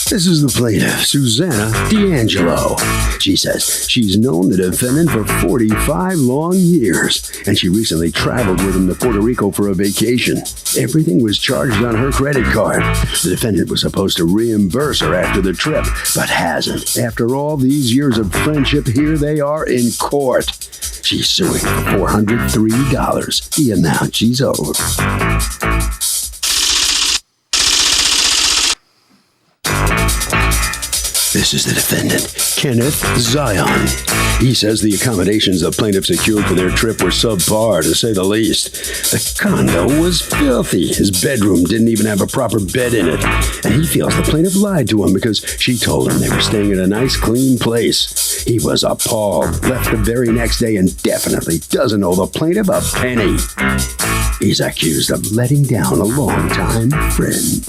This is the plaintiff, Susanna D'Angelo. She says she's known the defendant for 45 long years, and she recently traveled with him to Puerto Rico for a vacation. Everything was charged on her credit card. The defendant was supposed to reimburse her after the trip, but hasn't. After all these years of friendship, here they are in court. She's suing for $403, the amount she's owed. This is the defendant, Kenneth Zion. He says the accommodations the plaintiff secured for their trip were subpar, to say the least. The condo was filthy. His bedroom didn't even have a proper bed in it. And he feels the plaintiff lied to him because she told him they were staying in a nice, clean place. He was appalled, left the very next day, and definitely doesn't owe the plaintiff a penny. He's accused of letting down a longtime friend.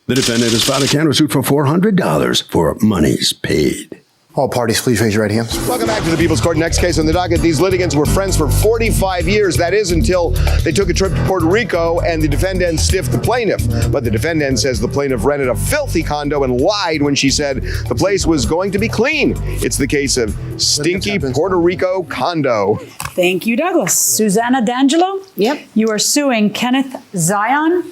The defendant has filed a countersuit for $400 for monies paid. All parties, please raise your right hands. Welcome back to the People's Court. Next case on the docket. These litigants were friends for 45 years. That is until they took a trip to Puerto Rico and the defendant stiffed the plaintiff. But the defendant says the plaintiff rented a filthy condo and lied when she said the place was going to be clean. It's the case of stinky Puerto Rico condo. Thank you, Douglas. Susanna D'Angelo? Yep. You are suing Kenneth Zion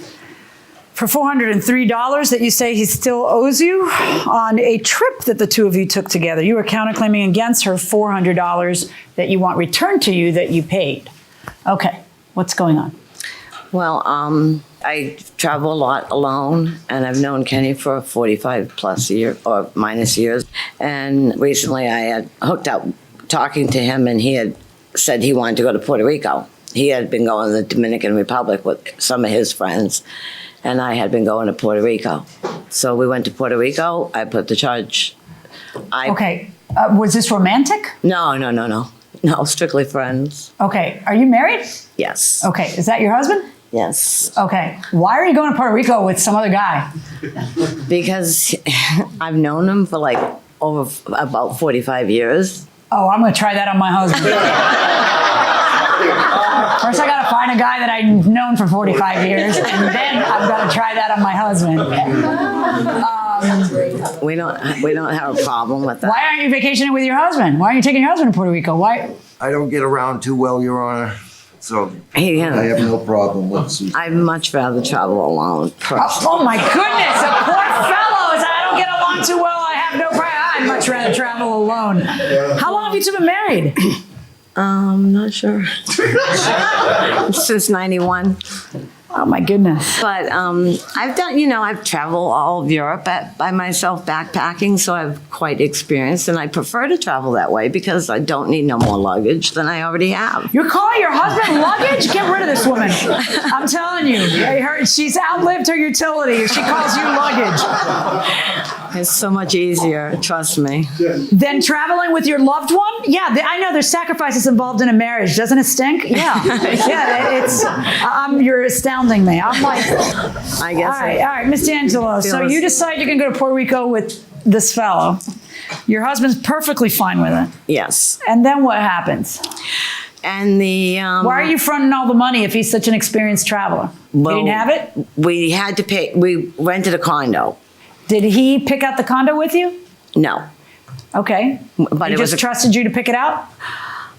for $403 that you say he still owes you on a trip that the two of you took together. You are counterclaiming against her $400 that you want returned to you that you paid. Okay, what's going on? Well, I travel a lot alone, and I've known Kenny for 45 plus years, or minus years. And recently I had hooked up talking to him, and he had said he wanted to go to Puerto Rico. He had been going to the Dominican Republic with some of his friends, and I had been going to Puerto Rico. So we went to Puerto Rico. I put the charge. Okay. Was this romantic? No. No, strictly friends. Okay. Are you married? Yes. Okay. Is that your husband? Yes. Okay. Why are you going to Puerto Rico with some other guy? Because I've known him for like about 45 years. Oh, I'm going to try that on my husband. First, I got to find a guy that I've known for 45 years, and then I've got to try that on my husband. We don't have a problem with that. Why aren't you vacationing with your husband? Why aren't you taking your husband to Puerto Rico? Why? I don't get around too well, Your Honor, so I have no problem with Susan. I'd much rather travel alone. Oh my goodness, a poor fellow. I don't get along too well. I have no problem. I'd much rather travel alone. How long have you two been married? Not sure. Since 91. Oh my goodness. But I've done, I've traveled all of Europe by myself backpacking, so I'm quite experienced, and I prefer to travel that way because I don't need no more luggage than I already have. You're calling your husband luggage? Get rid of this woman. I'm telling you, she's outlived her utility. She calls you luggage. It's so much easier, trust me. Than traveling with your loved one? Yeah, I know there's sacrifices involved in a marriage. Doesn't it stink? Yeah. Yeah, you're astounding me. I'm like, I guess. All right, Miss D'Angelo. So you decide you're going to go to Puerto Rico with this fellow. Your husband's perfectly fine with it. Yes. And then what happens? And why are you fronting all the money if he's such an experienced traveler? Well, he didn't have it? We had to pay. We rented a condo. Did he pick out the condo with you? No. Okay. But he just trusted you to pick it out?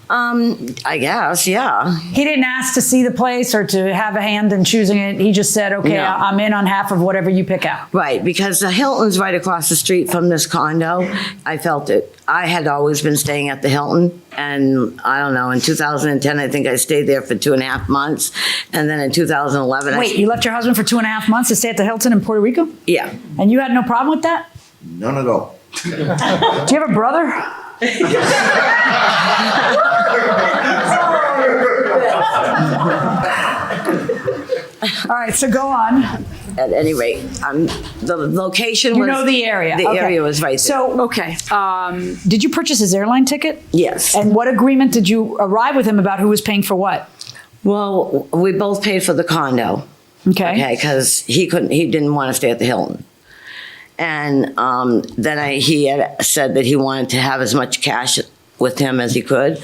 I guess, yeah. He didn't ask to see the place or to have a hand in choosing it. He just said, okay, No. I'm in on half of whatever you pick out. Right, because the Hilton's right across the street from this condo. I felt it. I had always been staying at the Hilton, and I don't know, in 2010, I think I stayed there for 2.5 months. And then in 2011, Wait, you left your husband for 2.5 months to stay at the Hilton in Puerto Rico? Yeah. And you had no problem with that? None at all. Do you have a brother? All right, so go on. At any rate, the location was... You know the area. The area was right there. So, okay. Did you purchase his airline ticket? Yes. And what agreement did you arrive with him about who was paying for what? Well, we both paid for the condo. Okay. Because he didn't want to stay at the Hilton. And then he had said that he wanted to have as much cash with him as he could.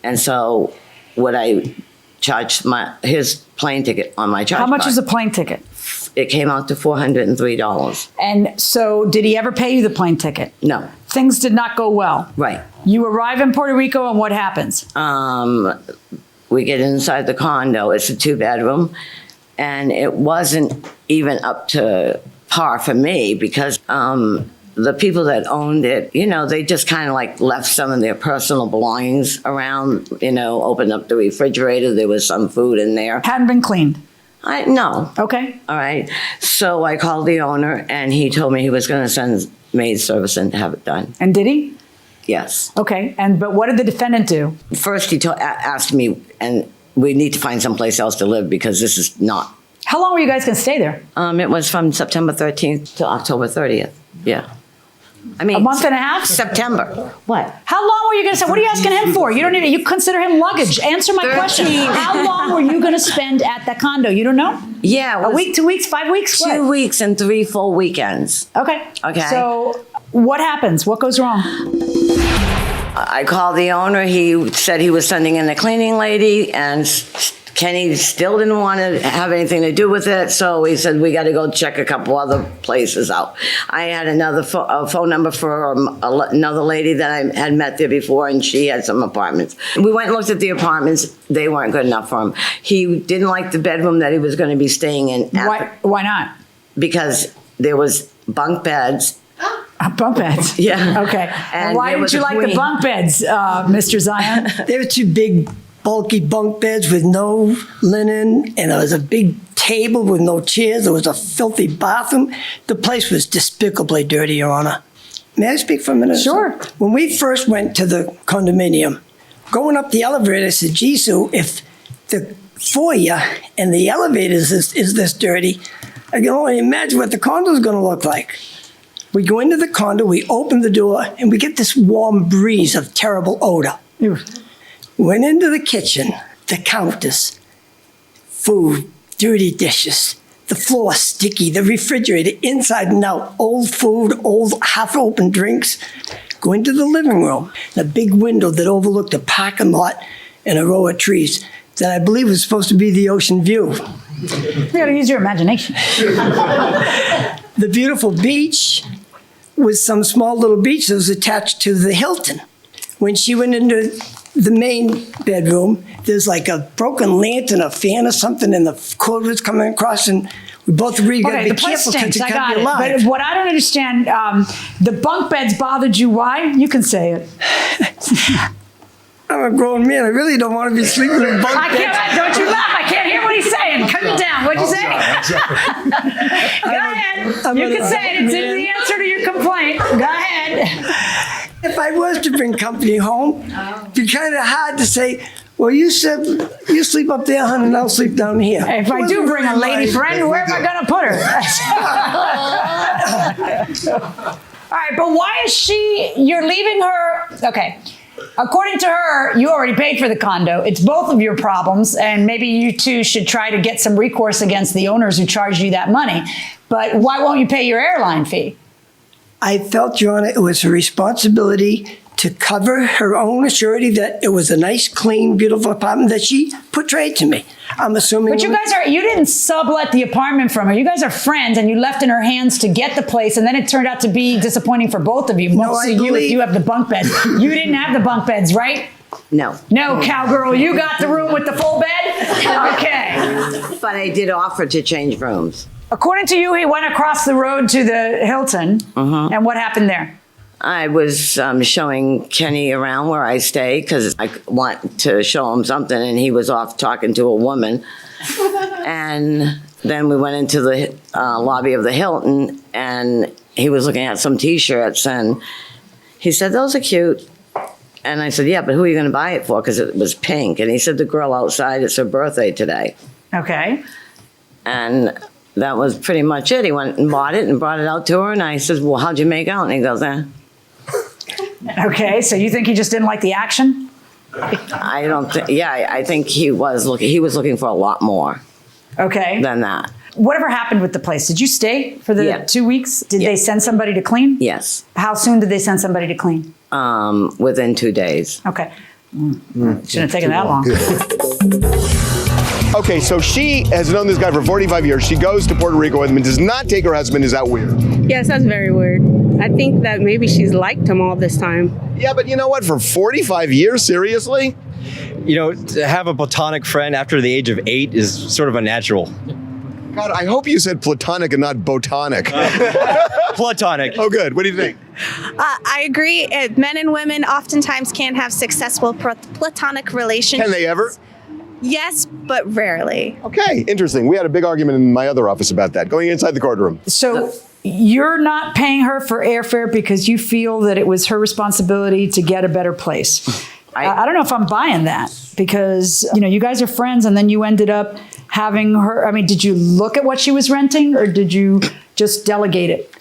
And so what I charged his plane ticket on my charge How much card. is a plane ticket? It came out to $403. And so did he ever pay you the plane ticket? No. Things did not go well. Right. You arrive in Puerto Rico and what happens? We get inside the condo. It's a 2-bedroom. And it wasn't even up to par for me because the people that owned it, they just kind of like left some of their personal belongings around, opened up the refrigerator. There was some food in there. Hadn't been cleaned. No. Okay. All right. So I called the owner and he told me he was going to send maid service in to have it done. And did he? Yes. Okay. But what did the defendant do? First, he asked me, and we need to find someplace else to live because this is not. How long were you guys going to stay there? It was from September 13th to October 30th. Yeah. I mean, a month and a half? September. What? How long were you going to stay? What are you asking him for? You don't need it. You consider him luggage. Answer my question. How long were you going to spend at the condo? You don't know? Yeah. A week, 2 weeks, 5 weeks? 2 weeks and 3 full weekends. Okay. Okay. So what happens? What goes wrong? I called the owner. He said he was sending in a cleaning lady, and Kenny still didn't want to have anything to do with it, so he said, we got to go check a couple other places out. I had another phone number for another lady that I had met there before, and she had some apartments. We went and looked at the apartments. They weren't good enough for him. He didn't like the bedroom that he was going to be staying in. Why not? Because there was bunk beds. Bunk beds? Yeah. Okay. And why didn't you like the bunk beds, Mr. Zion? They were two big, bulky bunk beds with no linen, and there was a big table with no chairs. There was a filthy bathroom. The place was despicably dirty, Your Honor. May I speak for a minute? Sure. When we first went to the condominium, going up the elevator, I said, gee, Sue, if the foyer and the elevators is this dirty, I can only imagine what the condo's going to look like. We go into the condo, we open the door, and we get this warm breeze of terrible odor. Went into the kitchen, the counters, food, dirty dishes, the floor sticky, the refrigerator inside and out, old food, old half-open drinks. Go into the living room, the big window that overlooked a parking lot and a row of trees that I believe was supposed to be the ocean view. You got to use your imagination. The beautiful beach was some small little beach that was attached to the Hilton. When she went into the main bedroom, there's like a broken lantern, a fan or something, and the cord was coming across, and we both agreed you gotta be the place careful because stinks. it I could got be it. alive. But what I don't understand, the bunk beds bothered you. Why? You can say it. I'm a grown man. I really don't want to be sleeping in bunk I beds. can't. Don't you laugh. I can't hear what he's saying. Cut it down. What'd you say? Go ahead. You can say it. It's in the answer to your complaint. Go ahead. If I was to bring company home, it'd be kind of hard to say, well, you sleep up there, hon, and I'll sleep down here. If I do bring a lady friend, where am I going to put her? All right, but why is you're leaving her, okay. According to her, you already paid for the condo. It's both of your problems, and maybe you two should try to get some recourse against the owners who charged you that money. But why won't you pay your airline fee? I felt, Your Honor, it was her responsibility to cover her own surety that it was a nice, clean, beautiful apartment that she portrayed to me. I'm assuming. But you didn't sublet the apartment from her. You guys are friends, and you left in her hands to get the place, and then it turned out to be disappointing for both of you. Mostly you if you have the bunk beds. You didn't have the bunk beds, right? No. No, cowgirl, you got the room with the full bed? Okay. But I did offer to change rooms. According to you, he went across the road to the Hilton, and what happened there? I was showing Kenny around where I stay because I want to show him something, and he was off talking to a woman. And then we went into the lobby of the Hilton, and he was looking at some T-shirts, and he said, those are cute. And I said, yeah, but who are you going to buy it for? Because it was pink. And he said, the girl outside, it's her birthday today. Okay. And that was pretty much it. He went and bought it and brought it out to her, and I said, well, how'd you make out? And he goes, Okay, so you think he just didn't like the action? I don't think, yeah, I think he was looking for a lot more Okay. than that. Whatever happened with the place? Did you stay for the 2 weeks? Did they send somebody to clean? Yes. How soon did they send somebody to clean? Within 2 days. Okay. Shouldn't have taken that long. Okay, so she has known this guy for 45 years. She goes to Puerto Rico with him and does not take her husband. Is that weird? Yes, that's very weird. I think that maybe she's liked him all this time. Yeah, but you know what? For 45 years, seriously? You know, to have a platonic friend after the age of 8 is sort of unnatural. God, I hope you said platonic and not botanic. Platonic. Oh, good. What do you think? I agree. Men and women oftentimes can't have successful platonic relationships. Can they ever? Yes, but rarely. Okay, interesting. We had a big argument in my other office about that, going inside the courtroom. So you're not paying her for airfare because you feel that it was her responsibility to get a better place. I don't know if I'm buying that, because you guys are friends and then you ended up having her. I mean, did you look at what she was renting or did you just delegate it?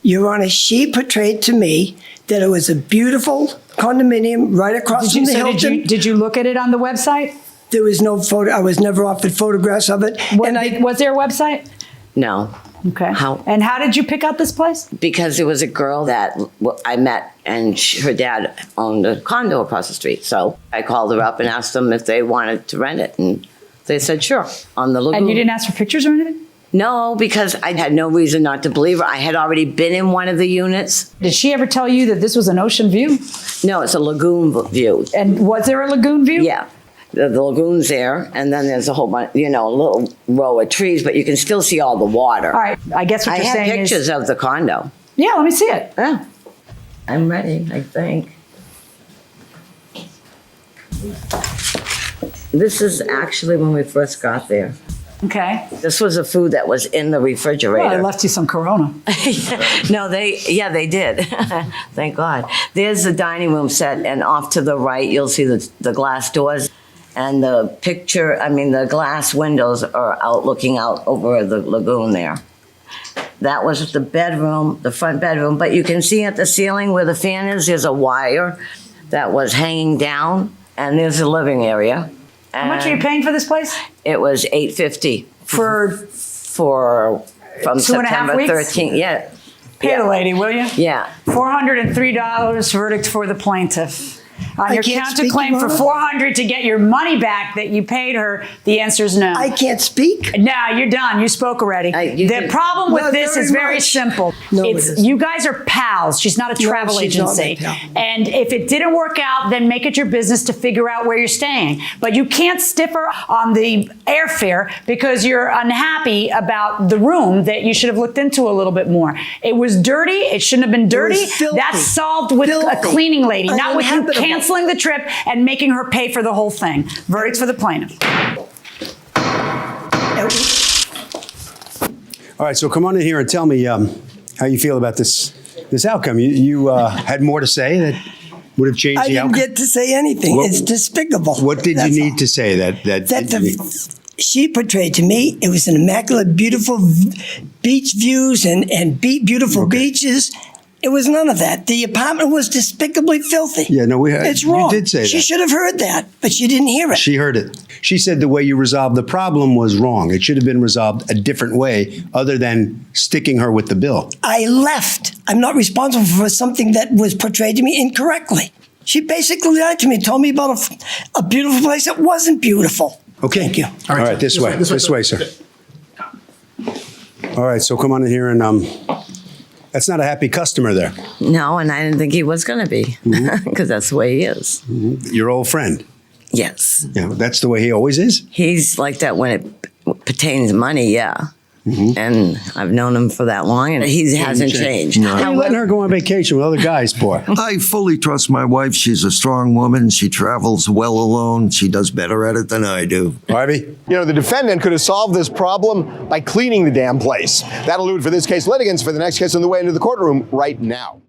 Your Honor, she portrayed to me that it was a beautiful condominium right across from the Hilton. Did you look at it on the website? There was no photo. I was never offered photographs of it. Was there a website? No. Okay. And how did you pick out this place? Because it was a girl that I met, and her dad owned a condo across the street. So I called her up and asked them if they wanted to rent it, and they said sure, on the lagoon. And you didn't ask for pictures or anything? No, because I had no reason not to believe her. I had already been in one of the units. Did she ever tell you that this was an ocean view? No, it's a lagoon view. And was there a lagoon view? Yeah. The lagoon's there, and then there's a whole bunch, a little row of trees, but you can still see all the water. All right, I guess what you're saying is... I have pictures of the condo. Yeah, let me see it. Yeah. I'm ready, I think. This is actually when we first got there. Okay. This was the food that was in the refrigerator. Well, I left you some Corona. No, they did. Thank God. There's the dining room set, and off to the right, you'll see the glass doors. And the glass windows are looking out over the lagoon there. That was the bedroom, the front bedroom. But you can see at the ceiling where the fan is, there's a wire that was hanging down. And there's the living area. How much are you paying for this place? It was $850 from September 13th. Yeah. Pay the lady, will you? Yeah. $403 verdict for the plaintiff. On your counterclaim for $400 to get your money back that you paid her, the answer is no. I can't speak. No, you're done. You spoke already. The problem with this is very simple. No, you guys are pals. She's not a travel agency. And if it didn't work out, then make it your business to figure out where you're staying. But you can't stiff her on the airfare because you're unhappy about the room that you should have looked into a little bit more. It was dirty. It shouldn't have been dirty. That's solved with a cleaning lady, not with you canceling the trip and making her pay for the whole thing. Verdicts for the plaintiff. All right, so come on in here and tell me how you feel about this outcome. You had more to say that would have changed the outcome? I didn't get to say anything. It's despicable. What did you need to say she portrayed to me, it was an immaculate, beautiful beach views and beautiful beaches. It was none of that. The apartment was despicably filthy. Yeah, no, it's wrong. You did say that. She should have heard that, but she didn't hear it. She heard it. She said the way you resolved the problem was wrong. It should have been resolved a different way other than sticking her with the bill. I left. I'm not responsible for something that was portrayed to me incorrectly. She basically lied to me, told me about a beautiful place that wasn't beautiful. Okay. Thank you. All right, this way, sir. All right, so come on in here and that's not a happy customer there. No, and I didn't think he was going to be, because that's the way he is. Mm-hmm. Your old friend. Yes. Yeah, that's the way he always is? He's like that when it pertains to money, yeah. Mm-hmm. And I've known him for that long, and he hasn't changed. No. How are you letting her go on vacation with other guys, boy? I fully trust my wife. She's a strong woman. She travels well alone. She does better at it than I do. Harvey? The defendant could have solved this problem by cleaning the damn place. That'll do it for this case. Litigants for the next case on the way into the courtroom right now.